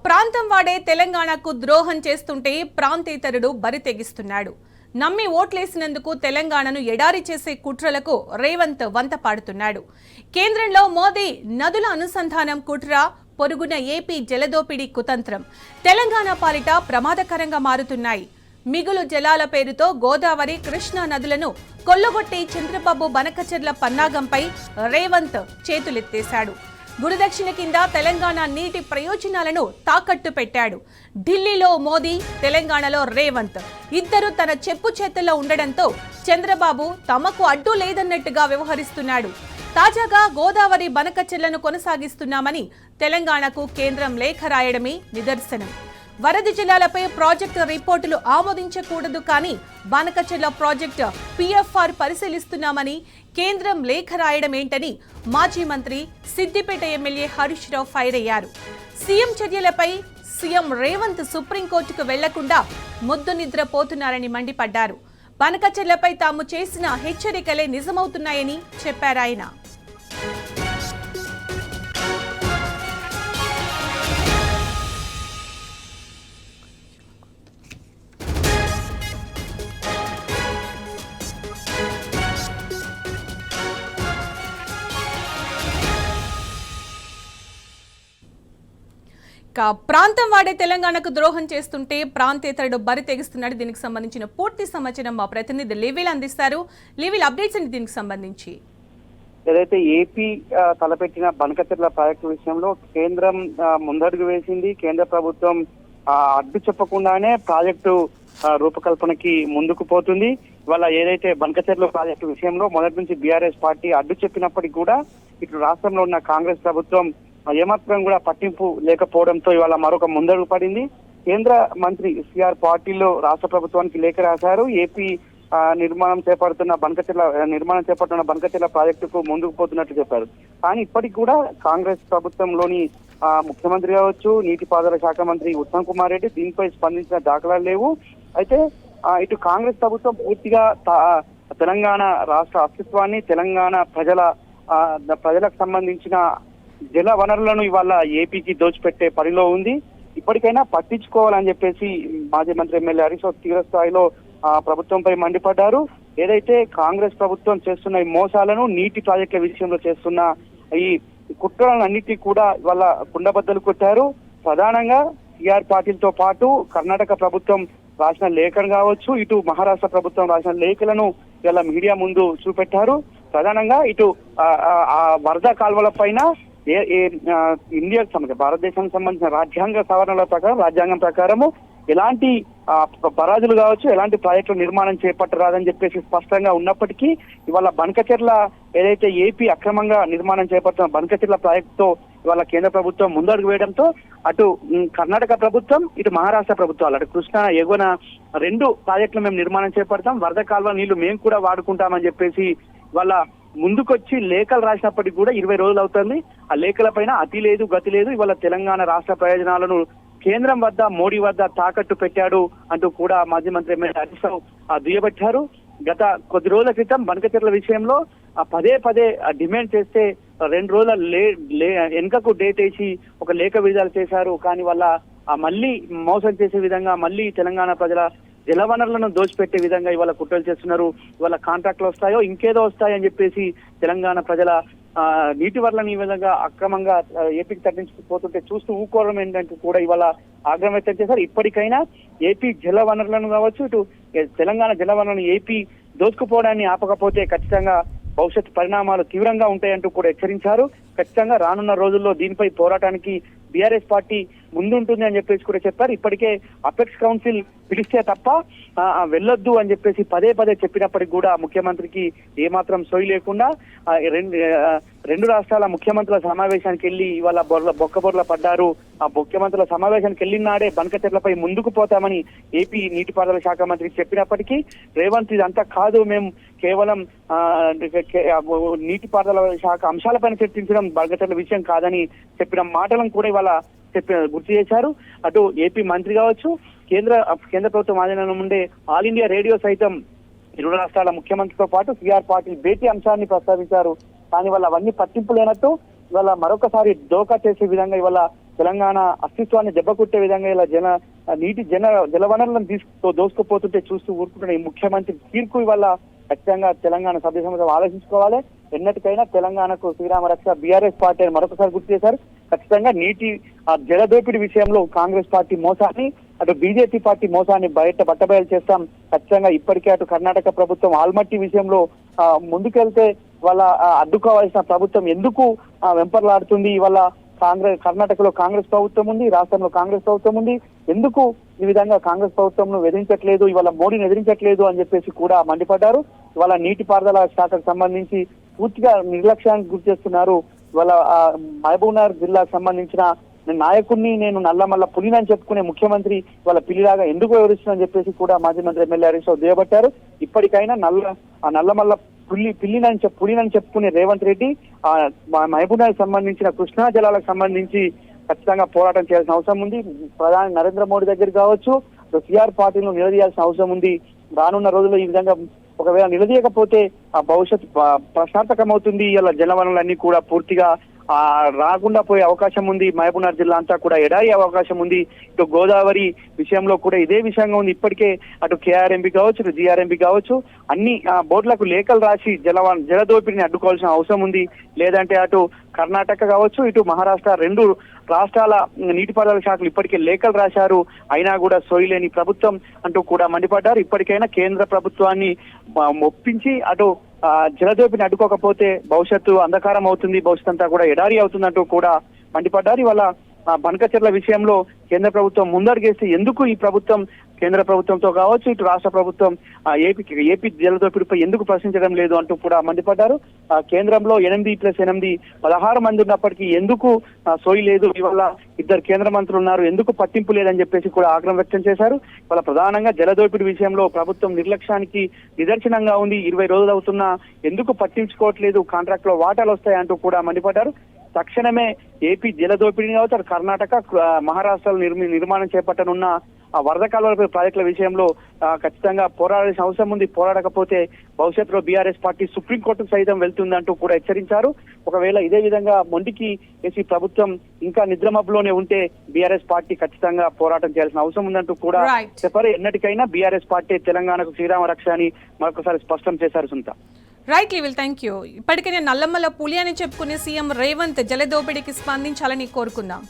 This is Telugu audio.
ప్రాంతం వాడే తెలంగాణకు ద్రోహం చేస్తుంటే ప్రాంతేతరుడు బరి తెగిస్తున్నాడు. నమ్మి ఓట్లేసినందుకు తెలంగాణను ఎడారి చేసే కుట్రలకు రేవంత్ వంత పాడుతున్నాడు. కేంద్రంలో మోదీ నదుల అనుసంధానం కుట్ర, పొరుగున ఏపీ జలదోపిడీ కుతంత్రం తెలంగాణ పాలిట ప్రమాదకరంగా మారుతున్నాయి. మిగులు జలాల పేరుతో గోదావరి, కృష్ణా నదులను కొల్లగొట్టి చంద్రబాబు బనకచెర్ల పన్నాగంపై రేవంత్ చేతులెత్తేశాడు. గురుదక్షిణ కింద తెలంగాణ నీటి ప్రయోజనాలను తాకట్టు పెట్టాడు. ఢిల్లీలో మోదీ, తెలంగాణలో రేవంత్ ఇద్దరు తన చెప్పు చేతుల్లో ఉండడంతో చంద్రబాబు తమకు అడ్డు లేదన్నట్టుగా వ్యవహరిస్తున్నాడు. తాజాగా గోదావరి బనకచెర్లను కొనసాగిస్తున్నామని తెలంగాణకు కేంద్రం లేఖ రాయడమే నిదర్శనం. వరద జలాలపై ప్రాజెక్టు రిపోర్టులు ఆమోదించకూడదు, కానీ బనకచెర్ల ప్రాజెక్టు పిఎఫ్ఆర్ పరిశీలిస్తున్నామని కేంద్రం లేఖ రాయడం ఏంటని మాజీ మంత్రి సిద్దిపేట ఎమ్మెల్యే హరీష్ రావు ఫైర్ అయ్యారు. సీఎం చర్యలపై సీఎం రేవంత్ సుప్రీంకోర్టుకు వెళ్లకుండా ముద్దు నిద్రపోతున్నారని మండిపడ్డారు. బనకచెర్లపై తాము చేసిన హెచ్చరికలే నిజమవుతున్నాయని చెప్పారాయన. ప్రాంతం వాడే తెలంగాణకు ద్రోహం చేస్తుంటే ప్రాంతేతరుడు బరి తెగిస్తున్నాడు. దీనికి సంబంధించిన పూర్తి సమాచారం మా ప్రతినిధి లివిల్ అందిస్తారు. లివిల్, అప్డేట్స్ అండి దీనికి సంబంధించి. ఏదైతే ఏపీ తలపెట్టిన బనకచెర్ల ప్రాజెక్టు విషయంలో కేంద్రం ముందడుగు వేసింది. కేంద్ర ప్రభుత్వం అడ్డు చెప్పకుండానే ప్రాజెక్టు రూపకల్పనకి ముందుకు పోతుంది. ఇవాళ ఏదైతే బనకచెర్ల ప్రాజెక్టు విషయంలో మొదటి నుంచి బీఆర్ఎస్ పార్టీ అడ్డు చెప్పినప్పటికీ కూడా ఇటు రాష్ట్రంలో ఉన్న కాంగ్రెస్ ప్రభుత్వం ఏమాత్రం కూడా పట్టింపు లేకపోవడంతో ఇవాళ మరొక ముందడుగు పడింది. కేంద్ర మంత్రి సిఆర్ పాటిల్ రాష్ట్ర ప్రభుత్వానికి లేఖ రాశారు. ఏపీ నిర్మాణం చేపడుతున్న బనకచెర్ల ప్రాజెక్టుకు ముందుకు పోతున్నట్టు చెప్పారు. కానీ ఇప్పటికి కూడా కాంగ్రెస్ ప్రభుత్వంలోని ముఖ్యమంత్రి కావచ్చు, నీటిపారుదల శాఖ మంత్రి ఉత్తమ్ కుమార్ రెడ్డి దీనిపై స్పందించిన దాఖలాలు లేవు. అయితే ఇటు కాంగ్రెస్ ప్రభుత్వం పూర్తిగా తెలంగాణ రాష్ట్ర అస్తిత్వాన్ని, తెలంగాణ ప్రజలకు సంబంధించిన జల వనరులను ఇవాళ ఏపీకి దోచిపెట్టే పనిలో ఉంది. ఇప్పటికైనా పట్టించుకోవాలని చెప్పేసి మాజీ మంత్రి ఎమ్మెల్యే హరీష్ రావు తీవ్ర స్థాయిలో ప్రభుత్వంపై మండిపడ్డారు. ఏదైతే కాంగ్రెస్ ప్రభుత్వం చేస్తున్న ఈ మోసాలను, నీటి ప్రాజెక్టుల విషయంలో చేస్తున్న ఈ కుట్రలను అన్నిటికీ కూడా ఇవాళ కుండబద్దలు కొట్టారు. ప్రధానంగా సిఆర్ పాటిల్ తో పాటు కర్ణాటక ప్రభుత్వం రాసిన లేఖను కావచ్చు, ఇటు మహారాష్ట్ర ప్రభుత్వం రాసిన లేఖలను ఇవాళ మీడియా ముందు చూపెట్టారు. ప్రధానంగా ఇటు వరద కాల్వల పైన ఇండియాకు సంబంధించిన భారతదేశానికి సంబంధించిన రాజ్యాంగం ప్రకారము ఎలాంటి బరాజులు కావచ్చు, ఎలాంటి ప్రాజెక్టులు నిర్మాణం చేపట్టరాదని చెప్పేసి స్పష్టంగా ఉన్నప్పటికీ ఇవాళ బనకచెర్ల ఏదైతే ఏపీ అక్రమంగా నిర్మాణం చేపడుతున్న బనకచెర్ల ప్రాజెక్టుతో ఇవాళ కేంద్ర ప్రభుత్వం ముందడుగు వేయడంతో అటు కర్ణాటక ప్రభుత్వం, ఇటు మహారాష్ట్ర ప్రభుత్వాలు, అటు కృష్ణా ఎగువన 2 ప్రాజెక్టులు మేము నిర్మాణం చేపడతాం, వరద కాల్వ నీళ్లు మేము కూడా వాడుకుంటామని చెప్పేసి వాళ్ళ ముందుకొచ్చి లేఖలు రాసినప్పటికీ కూడా 20 రోజులు అవుతుంది. ఆ లేఖల పైన అతి లేదు, గతి లేదు. ఇవాళ తెలంగాణ రాష్ట్ర ప్రయోజనాలను కేంద్రం వద్ద, మోడీ వద్ద తాకట్టు పెట్టాడు అంటూ కూడా మాజీ మంత్రి ఎమ్మెల్యే హరీష్ రావు దుయ్యబట్టారు. గత కొద్ది రోజుల క్రితం బనకచెర్ల విషయంలో పదే డిమాండ్ చేస్తే 2 రోజుల వెనుకకు డేట్ వేసి ఒక లేఖ విడుదల చేశారు. కానీ వాళ్ళ మళ్ళీ మోసం చేసే విధంగా, మళ్ళీ తెలంగాణ ప్రజల జలవనరులను దోచిపెట్టే విధంగా ఇవాళ కుట్రలు చేస్తున్నారు. ఇవాళ కాంట్రాక్ట్లు వస్తాయో ఇంకేదో వస్తాయని చెప్పేసి తెలంగాణ ప్రజల నీటి వనరులను ఈ విధంగా అక్రమంగా ఏపీకి తరలించుకుపోతుంటే చూస్తూ ఊకోవడం ఏంటంటే కూడా ఇవాళ ఆగ్రహం వ్యక్తం చేశారు. ఇప్పటికైనా ఏపీ జల వనరులను కావచ్చు, ఇటు తెలంగాణ జల వనరులను ఏపీ దోచుకుపోవడాన్ని ఆపకపోతే ఖచ్చితంగా భవిష్యత్ పరిణామాలు తీవ్రంగా ఉంటాయంటూ కూడా హెచ్చరించారు. ఖచ్చితంగా రానున్న రోజుల్లో దీనిపై పోరాటానికి బీఆర్ఎస్ పార్టీ ముందుంటుంది అని చెప్పేసి కూడా చెప్పారు. ఇప్పటికే అపెక్స్ కౌన్సిల్ పిలిస్తే తప్ప వెళ్ళొద్దు అని చెప్పేసి పదే చెప్పినప్పటికీ కూడా ముఖ్యమంత్రికి ఏమాత్రం సోయి లేకుండా రెండు రాష్ట్రాల ముఖ్యమంత్రుల సమావేశానికి వెళ్లి ఇవాళ బొక్కబొర్ల పడ్డారు. ఆ ముఖ్యమంత్రుల సమావేశానికి వెళ్ళిన నాడే బనకచెర్లపై ముందుకు పోతామని ఏపీ నీటిపారుదల శాఖ మంత్రికి చెప్పినప్పటికీ రేవంత్ ఇదంతా కాదు, మేము కేవలం నీటిపారుదల శాఖ అంశాలపైన చర్చించడం బనకచెర్ల విషయం కాదని చెప్పిన మాటలను కూడా ఇవాళ గుర్తు చేశారు. అటు ఏపీ మంత్రి కావచ్చు, కేంద్ర ప్రభుత్వం ఆధీనంలో ఉండే ఆల్ ఇండియా రేడియో సైతం 2 రాష్ట్రాల ముఖ్యమంత్రితో పాటు సిఆర్ పాటిల్ భేటీ అంశాన్ని ప్రస్తావించారు. కానీ వాళ్ళ అవన్నీ పట్టింపు లేనట్టు ఇవాళ మరొకసారి దోకా చేసే విధంగా ఇవాళ తెలంగాణ అస్తిత్వాన్ని దెబ్బకొట్టే విధంగా ఇలా జలవనరులను దోసుకుపోతుంటే చూస్తూ ఊరుకుంటున్న ఈ ముఖ్యమంత్రి తీర్పు వల్ల ఖచ్చితంగా తెలంగాణ సభ్య సమాజం ఆలోచించుకోవాలి. ఎన్నటికైనా తెలంగాణకు శ్రీరామ రక్ష బీఆర్ఎస్ పార్టీ అని మరొకసారి గుర్తు చేశారు. ఖచ్చితంగా నీటి జలదోపిడి విషయంలో కాంగ్రెస్ పార్టీ మోసాన్ని, అటు బీజేపీ పార్టీ మోసాన్ని బట్టబయలు చేస్తాం. ఖచ్చితంగా ఇప్పటికే అటు కర్ణాటక ప్రభుత్వం ఆల్మట్టి విషయంలో ముందుకెళ్తే వాళ్ళ అడ్డుకోవాల్సిన ప్రభుత్వం ఎందుకు వెంపర్లాడుతుంది? ఇవాళ కర్ణాటకలో కాంగ్రెస్ ప్రభుత్వం ఉంది, రాష్ట్రంలో కాంగ్రెస్ ప్రభుత్వం ఉంది. ఎందుకు ఈ విధంగా కాంగ్రెస్ ప్రభుత్వం ఎదిరించట్లేదు, ఇవాళ మోడీని ఎదిరించట్లేదు అని చెప్పేసి కూడా మండిపడ్డారు. ఇవాళ నీటిపారుదల శాఖకు సంబంధించి పూర్తిగా నిర్లక్ష్యానికి గురి చేస్తున్నారు. ఇవాళ మహబూబ్నగర్ జిల్లాకు సంబంధించిన నాయకుడిని నేను నల్లమల్ల పులినని చెప్పుకునే ముఖ్యమంత్రి వాళ్ళ పిల్లిలాగా ఎందుకు వివరిస్తుందని చెప్పేసి కూడా మాజీ మంత్రి ఎమ్మెల్యే హరీష్ రావు దుయ్యబట్టారు. ఇప్పటికైనా నల్లమల్ల పులినని చెప్పుకునే రేవంత్ రెడ్డి మహబూబ్నగర్ సంబంధించిన కృష్ణా జలాలకు సంబంధించి ఖచ్చితంగా పోరాటం చేయాల్సిన అవసరం ఉంది. ప్రధాని నరేంద్ర మోడీ దగ్గర కావచ్చు, సిఆర్ పార్టీలను నిలదీయాల్సిన అవసరం ఉంది. రానున్న రోజుల్లో ఈ విధంగా ఒకవేళ నిలదీయకపోతే ఆ భవిష్యత్ ప్రశ్నార్థకమవుతుంది. ఇలా జలవనరులన్నీ కూడా పూర్తిగా రాకుండా పోయే అవకాశం ఉంది. మహబూబ్నగర్ జిల్లా అంతా కూడా ఎడారి అవకాశం ఉంది. ఇటు గోదావరి విషయంలో కూడా ఇదే విషయంగా ఉంది. ఇప్పటికే అటు కేఆర్ఎంబి కావచ్చు, ఇటు జిఆర్ఎంబి కావచ్చు, అన్ని బోర్డులకు లేఖలు రాసి జలదోపిడిని అడ్డుకోవాల్సిన అవసరం ఉంది. లేదంటే అటు కర్ణాటక కావచ్చు, ఇటు మహారాష్ట్ర, రెండు రాష్ట్రాల నీటిపారుదల శాఖలు ఇప్పటికే లేఖలు రాశారు. అయినా కూడా సోయిలేని ప్రభుత్వం అంటూ కూడా మండిపడ్డారు. ఇప్పటికైనా కేంద్ర ప్రభుత్వాన్ని ఒప్పించి అటు జలదోపిని అడ్డుకోకపోతే భవిష్యత్తు అంధకారం అవుతుంది, భవిష్యత్ అంతా కూడా ఎడారి అవుతుందంటూ కూడా మండిపడ్డారు. ఇవాళ బనకచెర్ల విషయంలో కేంద్ర ప్రభుత్వం ముందడుగేస్తే ఎందుకు ఈ ప్రభుత్వం కేంద్ర ప్రభుత్వంతో కావచ్చు, ఇటు రాష్ట్ర ప్రభుత్వం ఏపీ జలదోపిడిపై ఎందుకు ప్రశ్నించడం లేదు అంటూ కూడా మండిపడ్డారు. కేంద్రంలో 8+8 16 మంది ఉన్నప్పటికీ ఎందుకు సోయి లేదు, ఇవాళ 2 కేంద్ర మంత్రులు ఉన్నారు, ఎందుకు పట్టింపు లేదని చెప్పేసి కూడా ఆగ్రహం వ్యక్తం చేశారు. ఇవాళ ప్రధానంగా జలదోపిడి విషయంలో ప్రభుత్వం నిర్లక్ష్యానికి నిదర్శనంగా ఉంది. 20 రోజులు అవుతున్నా ఎందుకు పట్టించుకోవట్లేదు, కాంట్రాక్ట్ లో వాటాలు వస్తాయంటూ కూడా మండిపడ్డారు. తక్షణమే ఏపీ జలదోపిడిని కావచ్చు, కర్ణాటక, మహారాష్ట్రలో నిర్మాణం చేపట్టనున్న వరద కాలువల ప్రాజెక్టుల విషయంలో ఖచ్చితంగా పోరాడాల్సిన అవసరం ఉంది. పోరాడకపోతే భవిష్యత్తులో బీఆర్ఎస్ పార్టీ సుప్రీంకోర్టుకు సైతం వెళ్తుందంటూ కూడా హెచ్చరించారు. ఒకవేళ ఇదే విధంగా మొండికి వేసి ప్రభుత్వం ఇంకా నిద్రమబ్బులోనే ఉంటే బీఆర్ఎస్ పార్టీ ఖచ్చితంగా పోరాటం చేయాల్సిన అవసరం ఉందంటూ కూడా చెప్పారు. ఎన్నటికైనా బీఆర్ఎస్ పార్టీ తెలంగాణకు శ్రీరామ రక్ష అని మరొకసారి స్పష్టం చేశారు. సునీత. రైట్ లీవిల్, థ్యాంక్ యూ. ఇప్పటికే నల్లమల్ల పులి అని చెప్పుకునే సీఎం రేవంత్ జలదోపిడికి స్పందించాలని కోరుకుందాం.